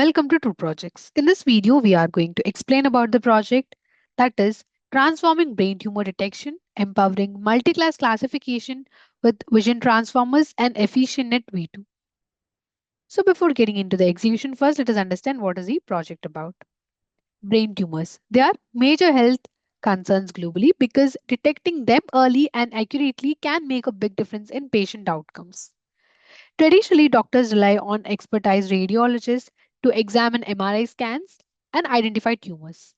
Welcome to True Projects. In this video, we are going to explain about the project that is transforming brain tumor detection, empowering multi-class classification with vision transformers and efficient net V2. So before getting into the execution, first let us understand what is the project about. Brain tumors. They are major health concerns globally because detecting them early and accurately can make a big difference in patient outcomes. Traditionally, doctors rely on expertise radiologists to examine MRI scans and identify tumors.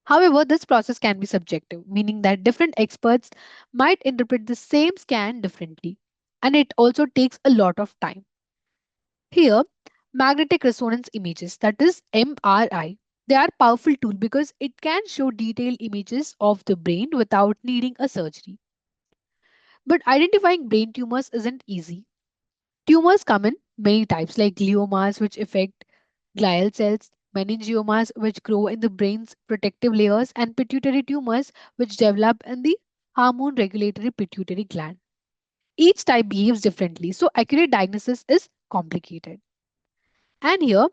However, this process can be subjective, meaning that different experts might interpret the same scan differently, and it also takes a lot of time. Here, magnetic resonance images, that is MRI, they are powerful tool because it can show detailed images of the brain without needing a surgery. But identifying brain tumors isn't easy. Tumors come in many types like gliomas, which affect glial cells, meningiomas, which grow in the brain's protective layers, and pituitary tumors, which develop in the hormone regulatory pituitary gland. Each type behaves differently, so accurate diagnosis is complicated. And here,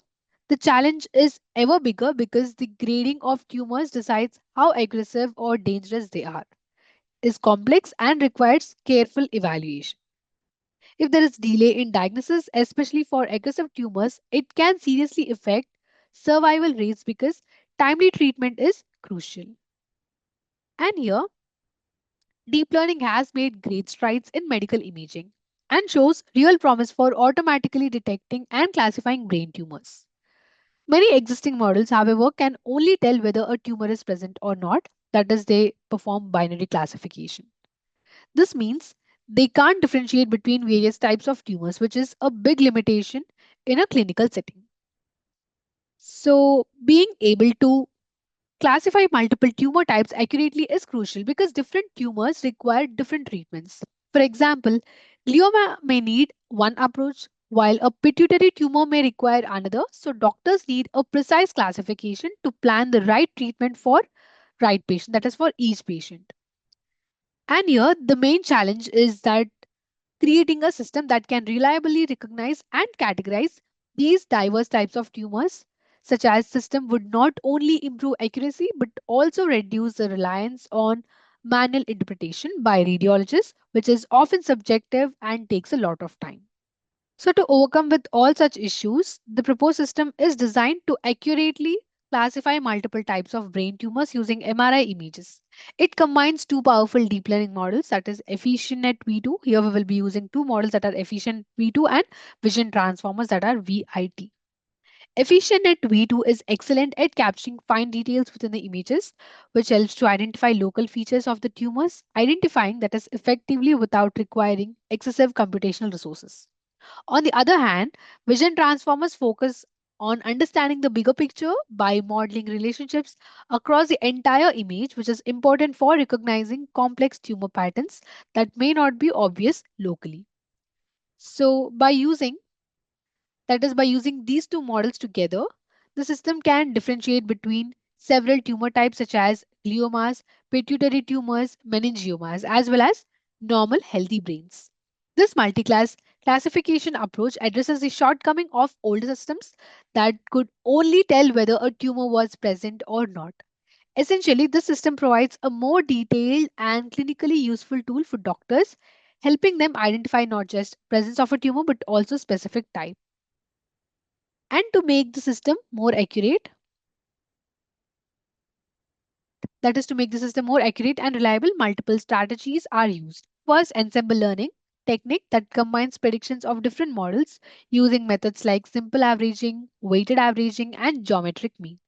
the challenge is ever bigger because the grading of tumors decides how aggressive or dangerous they are, is complex and requires careful evaluation. If there is delay in diagnosis, especially for aggressive tumors, it can seriously affect survival rates because timely treatment is crucial. And here, deep learning has made great strides in medical imaging and shows real promise for automatically detecting and classifying brain tumors. Many existing models, however, can only tell whether a tumor is present or not, that is, they perform binary classification. This means they can't differentiate between various types of tumors, which is a big limitation in a clinical setting. So, being able to classify multiple tumor types accurately is crucial because different tumors require different treatments. For example, glioma may need one approach, while a pituitary tumor may require another. So, doctors need a precise classification to plan the right treatment for right patient, that is, for each patient. And here, the main challenge is that creating a system that can reliably recognize and categorize these diverse types of tumors, such as system would not only improve accuracy but also reduce the reliance on manual interpretation by radiologists, which is often subjective and takes a lot of time. So, to overcome with all such issues, the proposed system is designed to accurately classify multiple types of brain tumors using MRI images. It combines two powerful deep learning models, that is EfficientNet V2. Here we will be using two models that are Efficient V2 and Vision Transformers that are VIT. EfficientNet V2 is excellent at capturing fine details within the images, which helps to identify local features of the tumors, identifying that is effectively without requiring excessive computational resources. On the other hand, vision transformers focus on understanding the bigger picture by modeling relationships across the entire image, which is important for recognizing complex tumor patterns that may not be obvious locally. So, by using these two models together, the system can differentiate between several tumor types such as gliomas, pituitary tumors, meningiomas, as well as normal healthy brains. This multi-class classification approach addresses the shortcoming of older systems that could only tell whether a tumor was present or not. Essentially, this system provides a more detailed and clinically useful tool for doctors, helping them identify not just presence of a tumor but also specific type. And to make the system more accurate, that is to make the system more accurate and reliable, multiple strategies are used. First, ensemble learning technique that combines predictions of different models using methods like simple averaging, weighted averaging, and geometric mean.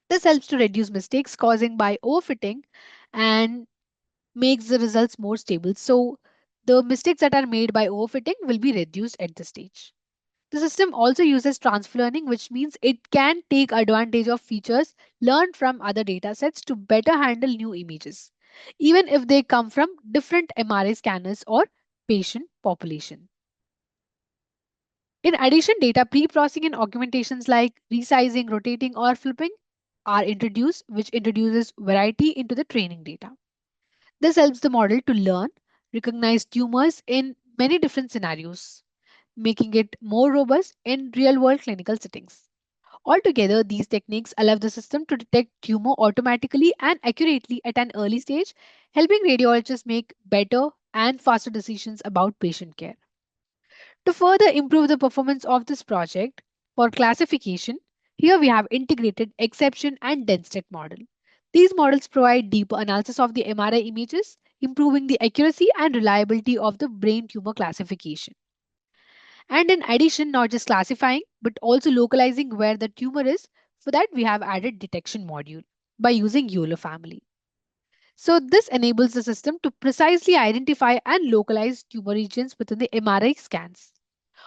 This helps to reduce mistakes causing by overfitting and makes the results more stable. So the mistakes that are made by overfitting will be reduced at this stage. The system also uses transfer learning, which means it can take advantage of features learned from other datasets to better handle new images, even if they come from different MRI scanners or patient population. In addition, data pre-processing and augmentations like resizing, rotating, or flipping are introduced, which introduces variety into the training data. This helps the model to learn, recognize tumors in many different scenarios. making it more robust in real world clinical settings. Altogether, these techniques allow the system to detect tumor automatically and accurately at an early stage, helping radiologists make better and faster decisions about patient care. To further improve the performance of this project, for classification, here we have integrated exception and dense set model. These models provide deeper analysis of the MRI images, improving the accuracy and reliability of the brain tumor classification. And in addition, not just classifying, but also localizing where the tumor is. For that, we have added detection module by using YOLO family. So this enables the system to precisely identify and localize tumor regions within the MRI scans,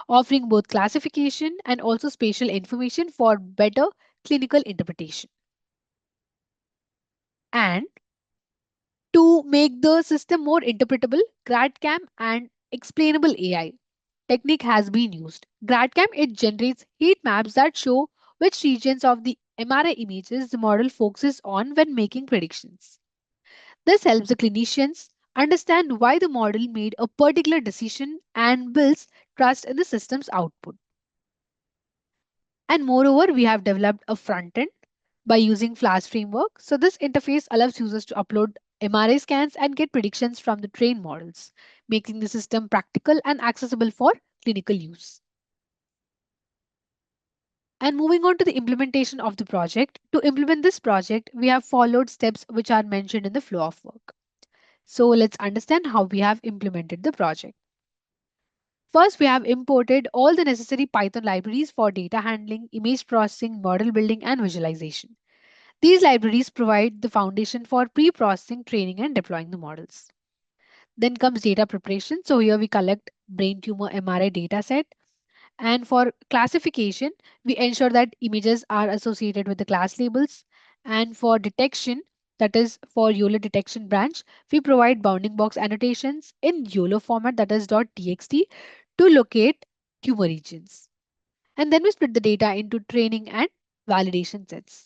offering both classification and also spatial information for better clinical interpretation. And to make the system more interpretable, GradCam and explainable AI technique has been used. GradCam it generates heat maps that show which regions of the MRI images the model focuses on when making predictions. This helps the clinicians understand why the model made a particular decision and builds trust in the system's output. And moreover, we have developed a front end by using Flash framework. So this interface allows users to upload MRI scans and get predictions from the trained models, making the system practical and accessible for clinical use. And moving on to the implementation of the project. To implement this project, we have followed steps which are mentioned in the flow of work. So let's understand how we have implemented the project. First, we have imported all the necessary Python libraries for data handling, image processing, model building, and visualization. These libraries provide the foundation for pre-processing, training, and deploying the models. Then comes data preparation. So here we collect brain tumor MRI dataset. And for classification, we ensure that images are associated with the class labels. And for detection, that is for YOLO detection branch, we provide bounding box annotations in YOLO format, that is .txt, to locate tumor regions. And then we split the data into training and validation sets.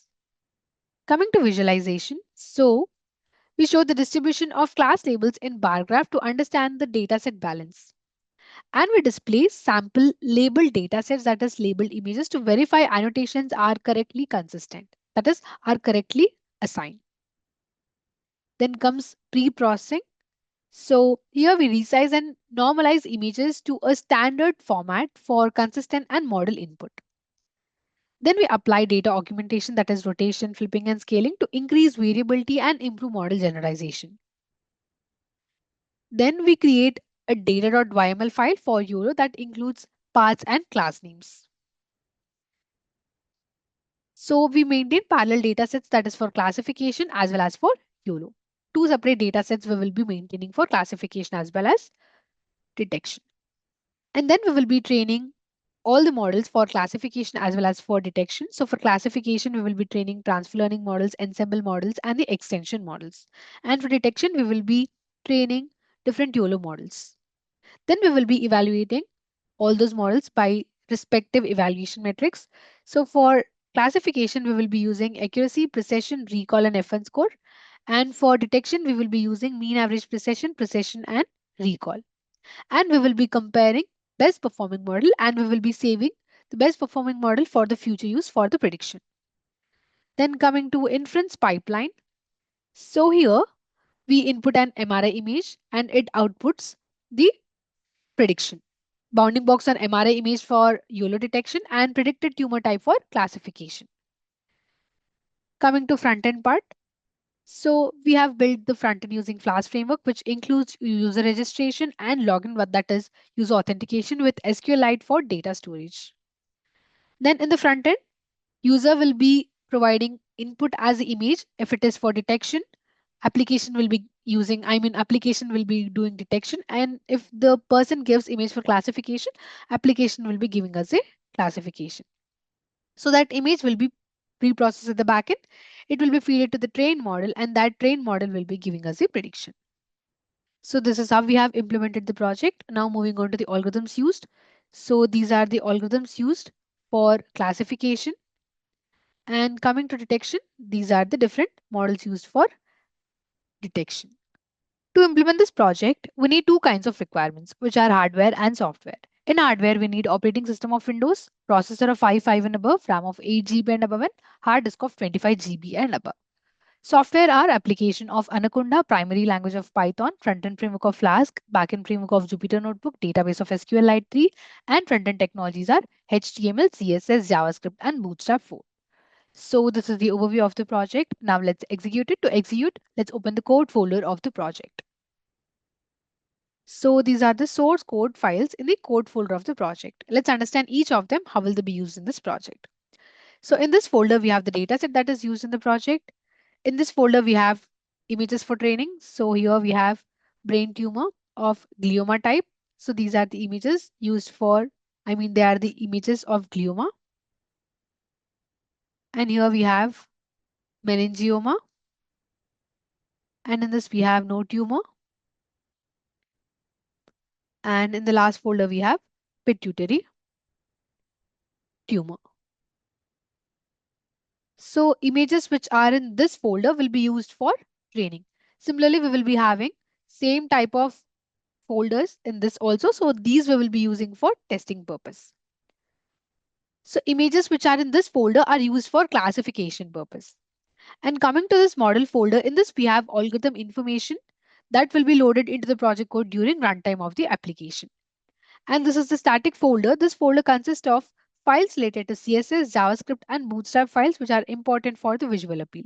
Coming to visualization, so we show the distribution of class labels in bar graph to understand the dataset balance. And we display sample labeled datasets, that is labeled images, to verify annotations are correctly consistent, that is are correctly assigned. Then comes pre-processing. So here we resize and normalize images to a standard format for consistent and model input. Then we apply data augmentation, that is rotation, flipping, and scaling, to increase variability and improve model generalization. Then we create a data.yml file for Euro that includes paths and class names. So we maintain parallel datasets, that is for classification as well as for YOLO. Two separate datasets we will be maintaining for classification as well as detection. And then we will be training all the models for classification as well as for detection. So for classification, we will be training transfer learning models, ensemble models, and the extension models. And for detection, we will be training different YOLO models. Then we will be evaluating all those models by respective evaluation metrics. So for classification, we will be using accuracy, precision, recall, and F1 score. And for detection, we will be using mean average precision, precision, and recall. And we will be comparing best performing model, and we will be saving the best performing model for the future use for the prediction. Then coming to inference pipeline. So here we input an MRI image and it outputs the prediction. Bounding box on MRI image for YOLO detection and predicted tumor type for classification. Coming to front end part. So we have built the front end using Flash framework, which includes user registration and login, what that is user authentication with SQLite for data storage. Then in the front end, user will be providing input as the image if it is for detection. Application will be application will be doing detection, and if the person gives image for classification, application will be giving us a classification. So that image will be pre-processed at the backend. It will be fed to the trained model, and that trained model will be giving us a prediction. So this is how we have implemented the project. Now moving on to the algorithms used. So these are the algorithms used for classification, and coming to detection, these are the different models used for detection. To implement this project, we need two kinds of requirements, which are hardware and software. In hardware, we need operating system of Windows, processor of 5 and above, RAM of 8 GB and above, and hard disk of 25 GB and above. Software are application of Anaconda, primary language of Python, front-end framework of Flask, back-end framework of Jupyter Notebook, database of SQLite 3, and front-end technologies are HTML, CSS, JavaScript, and Bootstrap 4. So this is the overview of the project. Now let's execute it. To execute, let's open the code folder of the project. So these are the source code files in the code folder of the project. Let's understand each of them. How will they be used in this project? So in this folder, we have the dataset that is used in the project. In this folder, we have images for training. So here we have brain tumor of glioma type. So these are the images used for, they are the images of glioma. And here we have meningioma. And in this, we have no tumor. And in the last folder, we have pituitary tumor. So images which are in this folder will be used for training. Similarly, we will be having same type of folders in this also. So these we will be using for testing purpose. So images which are in this folder are used for classification purpose. And coming to this model folder, in this we have algorithm information that will be loaded into the project code during runtime of the application. And this is the static folder. This folder consists of files related to CSS, JavaScript, and Bootstrap files which are important for the visual appeal.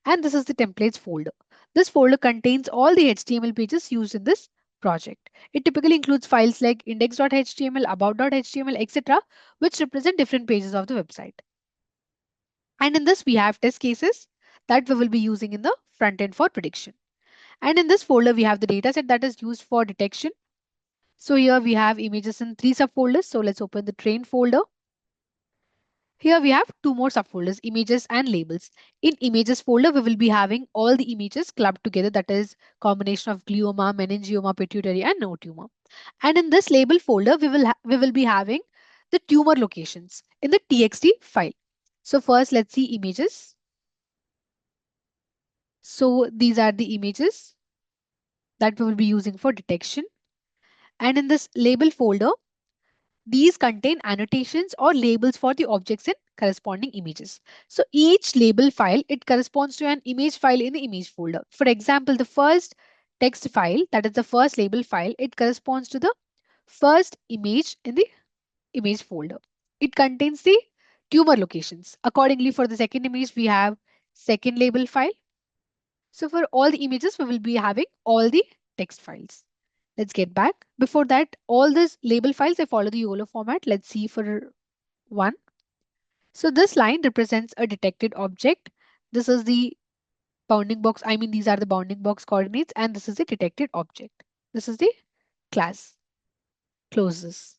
And this is the templates folder. This folder contains all the HTML pages used in this project. It typically includes files like index.html, about.html, etc., which represent different pages of the website. And in this, we have test cases that we will be using in the front end for prediction. And in this folder, we have the dataset that is used for detection. So here we have images in 3 subfolders. So let's open the train folder. Here we have 2 more subfolders, images and labels. In images folder, we will be having all the images clubbed together, that is combination of glioma, meningioma, pituitary, and no tumor. And in this label folder, we will be having the tumor locations in the txt file. So first, let's see images. So these are the images that we will be using for detection. And in this label folder, these contain annotations or labels for the objects in corresponding images. So each label file, it corresponds to an image file in the image folder. For example, the first text file, that is the first label file, it corresponds to the first image in the image folder. It contains the tumor locations. Accordingly, for the second image, we have second label file. So for all the images, we will be having all the text files. Let's get back. Before that, all these label files, they follow the YOLO format. Let's see for one. So this line represents a detected object. This is the bounding box. These are the bounding box coordinates, and this is the detected object. This is the class. Close this.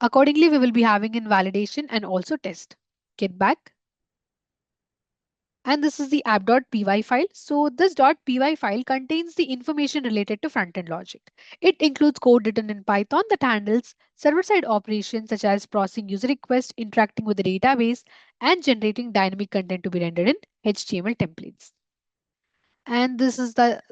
Accordingly, we will be having invalidation and also test. Get back. And this is the app.py file. So this .py file contains the information related to front-end logic. It includes code written in Python that handles server-side operations such as processing user requests, interacting with the database, and generating dynamic content to be rendered in HTML templates. And this is the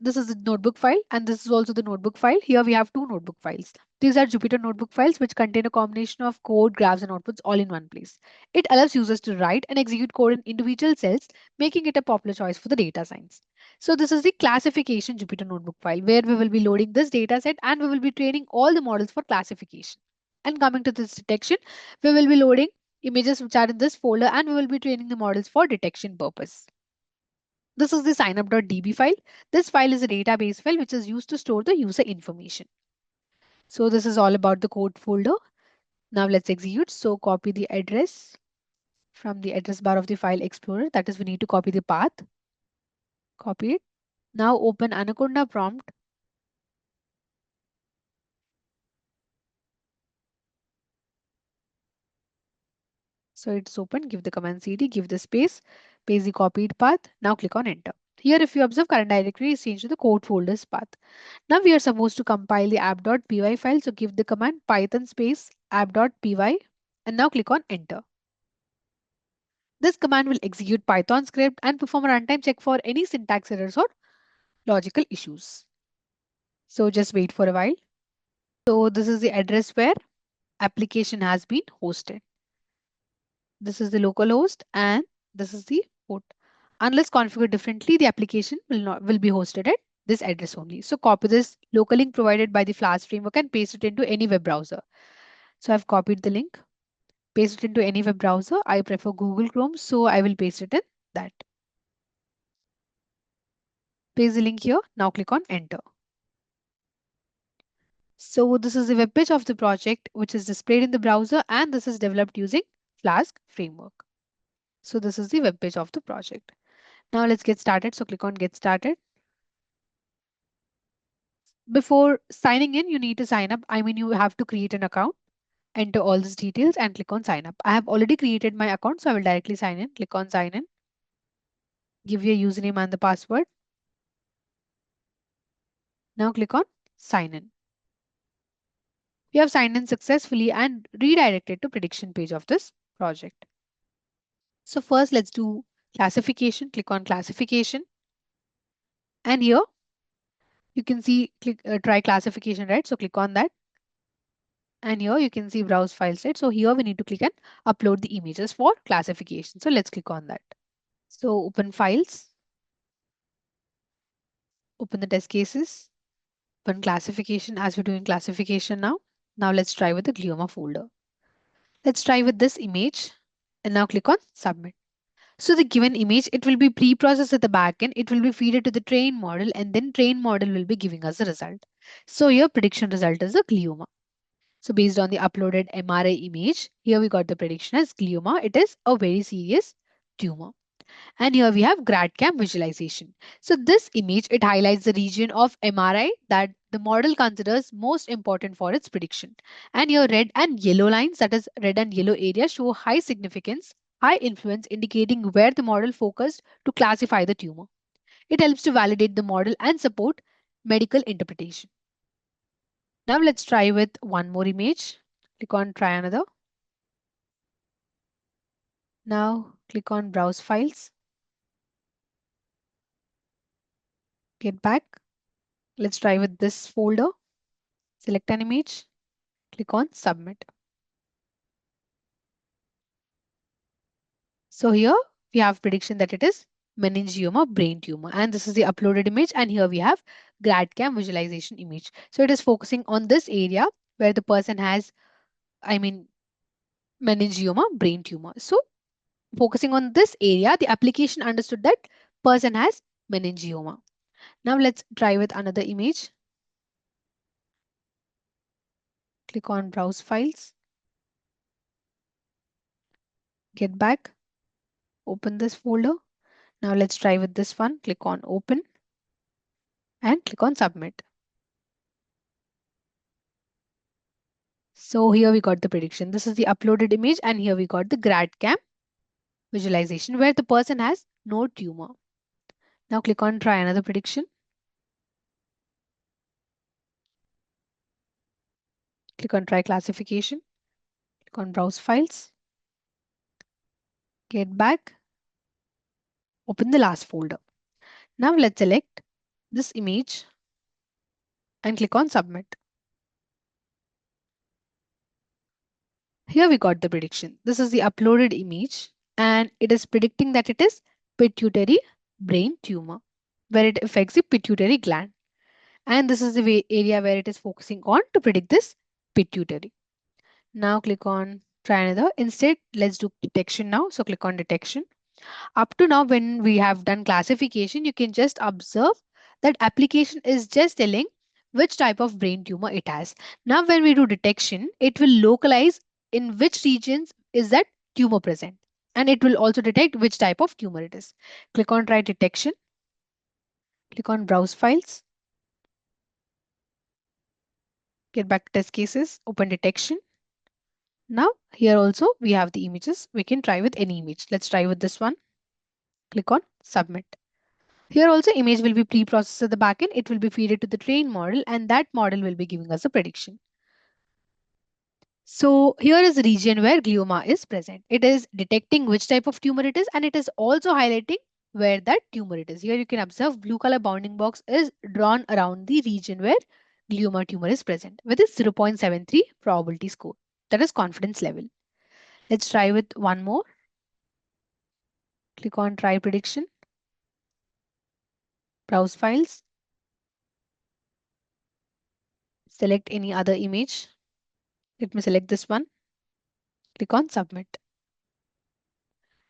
notebook file, and this is also the notebook file. Here we have 2 notebook files. These are Jupyter notebook files which contain a combination of code, graphs, and outputs all in one place. It allows users to write and execute code in individual cells, making it a popular choice for the data science. So this is the classification Jupyter notebook file where we will be loading this data set and we will be training all the models for classification. And coming to this detection, we will be loading images which are in this folder and we will be training the models for detection purpose. This is the signup.db file. This file is a database file which is used to store the user information. So this is all about the code folder. Now let's execute. So copy the address from the address bar of the file explorer. That is, we need to copy the path. Copy it. Now open Anaconda prompt. So it's open. Give the command cd, give the space, paste the copied path. Now click on enter. Here, if you observe, current directory is changed to the code folder's path. Now we are supposed to compile the app.py file. So give the command python space app.py and now click on enter. This command will execute Python script and perform a runtime check for any syntax errors or logical issues. So just wait for a while. So this is the address where application has been hosted. This is the local host and this is the port. Unless configured differently, the application will be hosted at this address only. So copy this local link provided by the Flask framework and paste it into any web browser. So I've copied the link, paste it into any web browser. I prefer Google Chrome, so I will paste it in that. Paste the link here. Now click on enter. So this is the web page of the project, which is displayed in the browser, and this is developed using Flask framework. So this is the web page of the project. Now let's get started. So click on get started. Before signing in, you need to sign up. I mean, you have to create an account, enter all these details and click on sign up. I have already created my account, so I will directly sign in. Click on sign in. Give your username and the password. Now click on sign in. We have signed in successfully and redirected to prediction page of this project. So first let's do classification. Click on classification. And here you can see try classification, right? So click on that. And here you can see browse files, right? So here we need to click and upload the images for classification. So let's click on that. So open files, open the test cases, open classification as we're doing classification now. Now let's try with the glioma folder. Let's try with this image and now click on submit. So the given image, it will be pre-processed at the backend. It will be fed to the train model and then train model will be giving us the result. So your prediction result is a glioma. So based on the uploaded MRI image, here we got the prediction as glioma. It is a very serious tumor. And here we have GradCam visualization. So this image, it highlights the region of MRI that the model considers most important for its prediction. And your red and yellow lines, that is red and yellow area, show high significance, high influence, indicating where the model focused to classify the tumor. It helps to validate the model and support medical interpretation. Now let's try with one more image. Click on try another. Now click on browse files. Get back. Let's try with this folder. Select an image. Click on submit. So here we have prediction that it is meningioma brain tumor, and this is the uploaded image, and here we have GradCam visualization image. So it is focusing on this area where the person has, I mean, meningioma brain tumor. So focusing on this area, the application understood that person has meningioma. Now let's try with another image. Click on browse files. Get back. Open this folder. Now let's try with this one. Click on open and click on submit. So here we got the prediction. This is the uploaded image and here we got the GradCam visualization where the person has no tumor. Now click on try another prediction. Click on try classification. Click on browse files. Get back. Open the last folder. Now let's select this image and click on submit. Here we got the prediction. This is the uploaded image and it is predicting that it is pituitary brain tumor where it affects the pituitary gland. And this is the area where it is focusing on to predict this pituitary. Now click on try another. Instead, let's do detection now. So click on detection. Up to now, when we have done classification, you can just observe that application is just telling which type of brain tumor it has. Now, when we do detection, it will localize in which regions is that tumor present. And it will also detect which type of tumor it is. Click on try detection. Click on browse files. Get back to test cases. Open detection. Now here also we have the images. We can try with any image. Let's try with this one. Click on submit. Here also image will be pre-processed at the backend. It will be fed to the train model and that model will be giving us a prediction. So here is the region where glioma is present. It is detecting which type of tumor it is and it is also highlighting where that tumor it is. Here you can observe blue color bounding box is drawn around the region where glioma tumor is present with a 0.73 probability score. That is confidence level. Let's try with one more. Click on try prediction. Browse files. Select any other image. Let me select this one. Click on submit.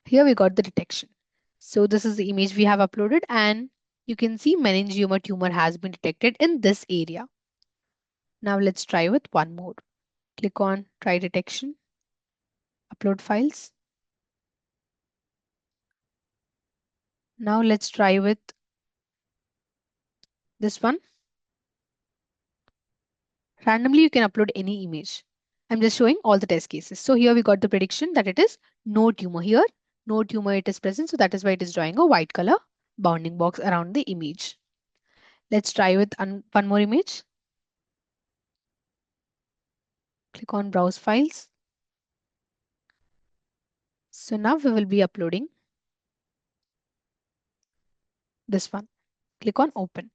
Here we got the detection. So this is the image we have uploaded, and you can see meningioma tumor has been detected in this area. Now let's try with one more. Click on try detection. Upload files. Now let's try with this one. Randomly you can upload any image. I'm just showing all the test cases. So here we got the prediction that it is no tumor here. No tumor it is present. So that is why it is drawing a white color bounding box around the image. Let's try with one more image. Click on browse files. So now we will be uploading this one. Click on open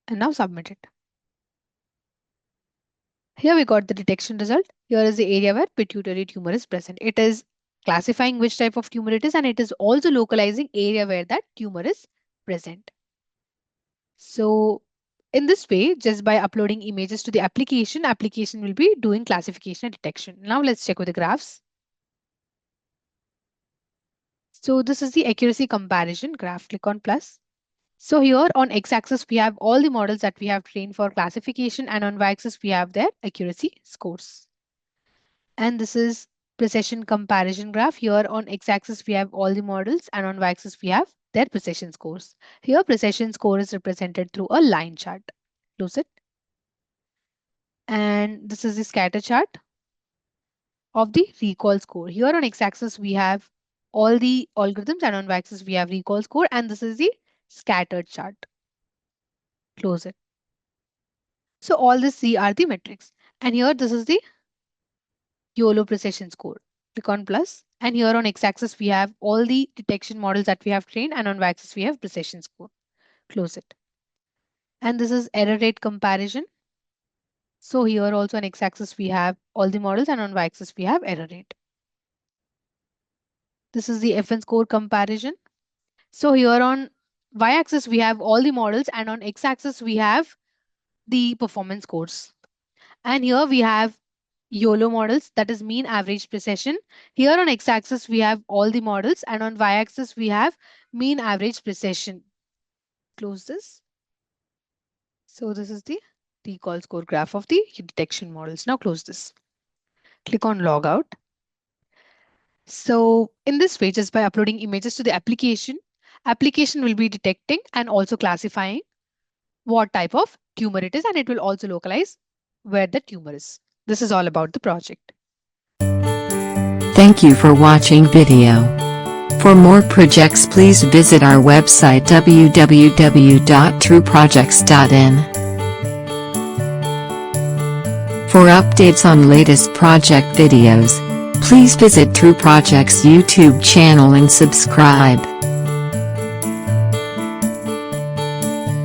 and now submit it. Here we got the detection result. Here is the area where pituitary tumor is present. It is classifying which type of tumor it is, and it is also localizing area where that tumor is present. So in this way, just by uploading images to the application will be doing classification and detection. Now let's check with the graphs. So this is the accuracy comparison graph. Click on plus. So here on x-axis, we have all the models that we have trained for classification, and on y-axis, we have their accuracy scores. And this is precision comparison graph. Here on x-axis, we have all the models, and on y-axis, we have their precision scores. Here, precision score is represented through a line chart. Close it. And this is the scatter chart of the recall score. Here on x-axis, we have all the algorithms, and on y-axis, we have recall score, and this is the scattered chart. Close it. So all this C are the metrics. And here, this is the YOLO precision score. Click on plus. And here on x-axis, we have all the detection models that we have trained, and on y-axis, we have precision score. Close it. And this is error rate comparison. So here also on x-axis, we have all the models, and on y-axis, we have error rate. This is the FN score comparison. So here on y-axis, we have all the models, and on x-axis, we have the performance scores. And here we have YOLO models, that is mean average precision. Here on x-axis, we have all the models, and on y-axis, we have mean average precision. Close this. So this is the recall score graph of the detection models. Now close this. Click on log out. So in this way, just by uploading images to the application will be detecting and also classifying what type of tumor it is, and it will also localize where the tumor is. This is all about the project. Thank you for watching video. For more projects, please visit our website www.trueprojects.in. For updates on latest project videos, please visit True Projects YouTube channel and subscribe.